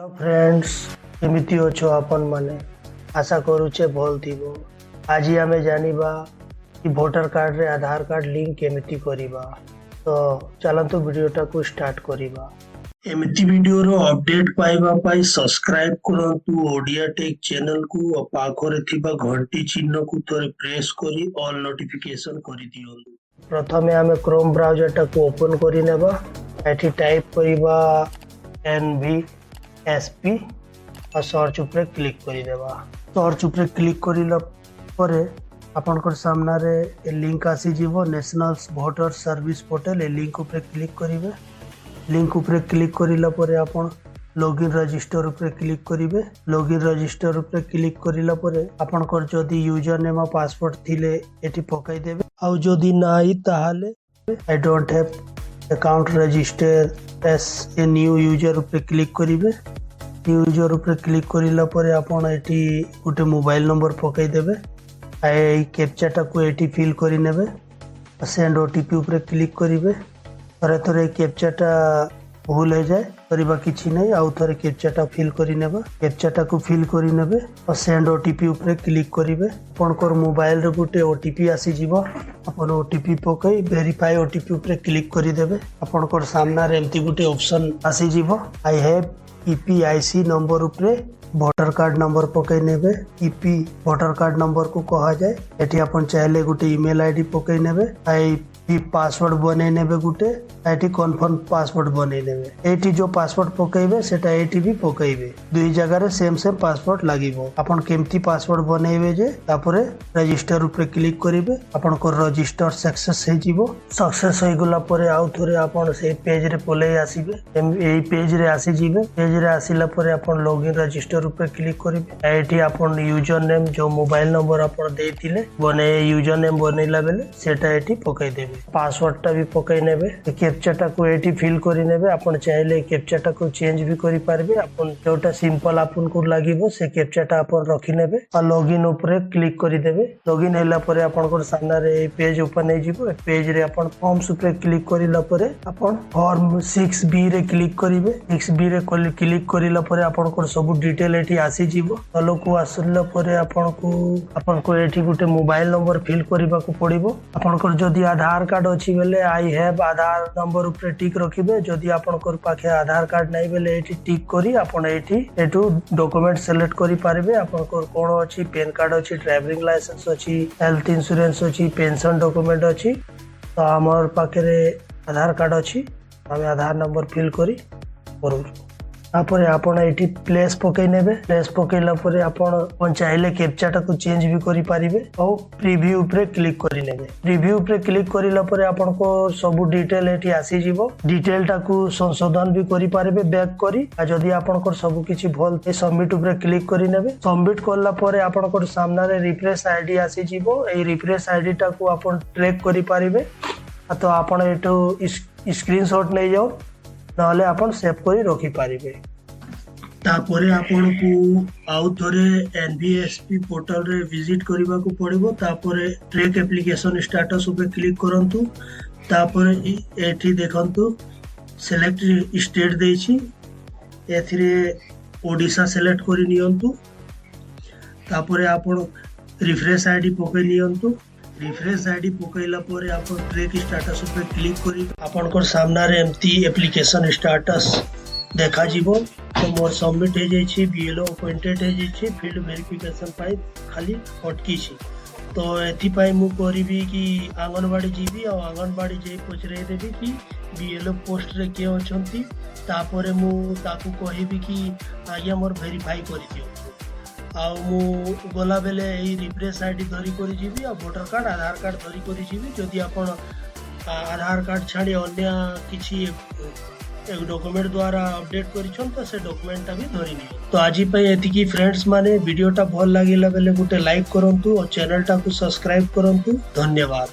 Hello friends, केमिति अछो आपण माने? आशा करूचे भल थिबो। आज आमे जानिबा कि वोटर कार्ड रे आधार कार्ड लिंक केमिति करिबा। तो चलंतु वीडियोटा को स्टार्ट करिबा। एमिति वीडियो रो अपडेट पाइबा पाई सब्सक्राइब करंतु ओडिया टेक चैनल को और पाखरे थिबा घंटी चिन्ह को तोरे प्रेस करी ऑल नोटिफिकेशन करि दियंतु। प्रथमे आमे क्रोम ब्राउजर टा को ओपन करि नेबा। एठी टाइप करिबा NVSP और सर्च उपरे क्लिक करिदेबा। सर्च उपरे क्लिक करिला परे आपनकर सामना रे लिंक आसी जीवो नेशनल वोटर सर्विस पोर्टल। ए लिंक उपरे क्लिक करिवे। लिंक उपरे क्लिक करिला परे आपन लॉगिन रजिस्टर उपरे क्लिक करिवे। लॉगिन रजिस्टर उपरे क्लिक करिला परे आपनकर जदी यूजर नेम और पासवर्ड थिले एटी पकाई देबे। आ जदी नाही ताहाले I don't have account register as a new user उपरे क्लिक करिवे। न्यू यूजर उपरे क्लिक करिला परे आपण एटी गोटे मोबाइल नंबर पकाई देबे। आई कैप्चा को एटी फिल करि नेबे। सेंड ओटीपी उपरे क्लिक करिवे। थरे थरे कैप्चा भूल हो जाए करबा किछि नै। आउ थरे कैप्चा फिल करि नेबा। कैप्चा को फिल करि नेबे और सेंड ओटीपी उपरे क्लिक करिवे। आपनकर मोबाइल रे गोटे ओटीपी आसी जीवो। अपन ओटीपी पकई वेरीफाई ओटीपी उपरे क्लिक करि देबे। आपनकर सामना रे एम्ति गोटे ऑप्शन आसी जीवो। आई हैव ईपीआईसी नंबर उपरे वोटर कार्ड नंबर पकई नेबे। ईपी वोटर कार्ड नंबर को कहा जाए। एठी अपन चाहले गोटे ईमेल आईडी पकई नेबे। आई पासवर्ड बने नेबे गोटे। एठी कन्फर्म पासवर्ड बने नेबे। एठी जो पासवर्ड पकईबे सेटा एठी भी पकईबे। दुई जगह रे सेम पासवर्ड लागिवो। अपन केमती पासवर्ड बनेबे जे तापरे रजिस्टर उपरे क्लिक करिवे। अपन को रजिस्टर सक्सेस हे जीवो। सक्सेस होई गला परे आउ थोरे अपन से पेज रे पले आसीबे। एई पेज रे आसी जीवे। पेज रे आसीला परे अपन लॉगिन रजिस्टर उपरे क्लिक करिवे। एठी अपन यूजर नेम जो मोबाइल नंबर अपन देथिले बने यूजर नेम बनेला बेले सेटा एठी पकई देबे। पासवर्ड टा भी पकई नेबे। कैप्चा को एठी फिल करि नेबे। आपण चाहिले कैप्चा को चेंज भी करि पारबे। आपण जोटा सिंपल आपन को लागिवो से कैप्चा आपण रखि नेबे और लॉगिन ऊपर क्लिक करि देबे। लॉगिन हैला परे आपण को सामना रे पेज ओपन हे जिवो। पेज रे आपण फॉर्म्स ऊपर क्लिक करिला परे आपण फॉर्म 6B रे क्लिक करिवे। 6B रे क्लिक करिला परे आपण को सब डिटेल एठी आसी जिवो। तलो को आसला परे आपण को एठी गुटे मोबाइल नंबर फिल करिबा को पड़िबो। आपण को जदी आधार कार्ड अछि बेले आई हैव आधार नंबर ऊपर टिक रखिबे। जदी आपनकर पाखे आधार कार्ड नै बेले एठी टिक करी आपण एठू डॉक्यूमेंट सिलेक्ट करि पारबे। आपनकर कोन अछि पैन कार्ड अछि, ड्राइविंग लाइसेंस अछि, हेल्थ इंश्योरेंस अछि, पेंशन डॉक्यूमेंट अछि। तो हमर पाखे रे आधार कार्ड अछि। हम आधार नंबर फिल करी करू। तापर आपण एठी प्लेस पकई नेबे। प्लेस पकईला परे आपण चाहिले कैप्चा को चेंज भी करि पारिबे और प्रीव्यू ऊपर क्लिक करि नेबे। प्रीव्यू ऊपर क्लिक करिला परे आपण को सब डिटेल एठी आसी जीवो। डिटेल को संशोधन भी करि पारिबे बैक करी। आ जदी आपण को सब किछि भल ते सबमिट ऊपर क्लिक करि नेबे। सबमिट करला परे आपण को सामना रे रिफ्रेश आईडी आसी जीवो। ए रिफ्रेश आईडी को आपण ट्रैक करि पारिबे। तो आपण एठो स्क्रीनशॉट नै जाओ नहले आपण सेव करी रखि पारिबे। तापरे आपण को आउ थोरे NVSP पोर्टल रे विजिट करबा को पड़िबो। तापरे ट्रैक एप्लीकेशन स्टेटस ऊपर क्लिक करंतु। तापरे एठी देखंतु सिलेक्ट स्टेट देछि। एथिरे ओडिशा सिलेक्ट करि नियंतु। तापरे आपण रिफ्रेश आईडी पकई नियंतु। रिफ्रेश आईडी पकईला परे आपण ट्रैक स्टेटस ऊपर क्लिक करी आपनकर सामना रे एम्ति एप्लीकेशन स्टेटस देखा जीवो। तो मोर सबमिट हे जाई छी। BLO अपॉइंटेड हे जाई छी। फील्ड वेरिफिकेशन पाई खाली अटकी छी। तो एथि पाई मु करबी कि आंगनबाड़ी जीबी और आंगनबाड़ी जे पचरे देबी कि BLO पोस्ट रे के अछंती। तापरे मु ताकू कहिबी कि आज्ञा मोर वेरीफाई करि दियो। आउ मु गला बेले ए रिफ्रेश आईडी धरी करी जीबी और वोटर कार्ड आधार कार्ड धरी करी जीबी। जदि आपण आधार कार्ड छाड़ी अन्य किछि एक डॉक्यूमेंट द्वारा अपडेट करिछन तो से डॉक्यूमेंट भी धरी नि। तो आजि पई एतिकी फ्रेंड्स माने वीडियोटा भल लागिला बेले गुटे लाइक करंतु और चैनल टा को सब्सक्राइब करंतु। धन्यवाद।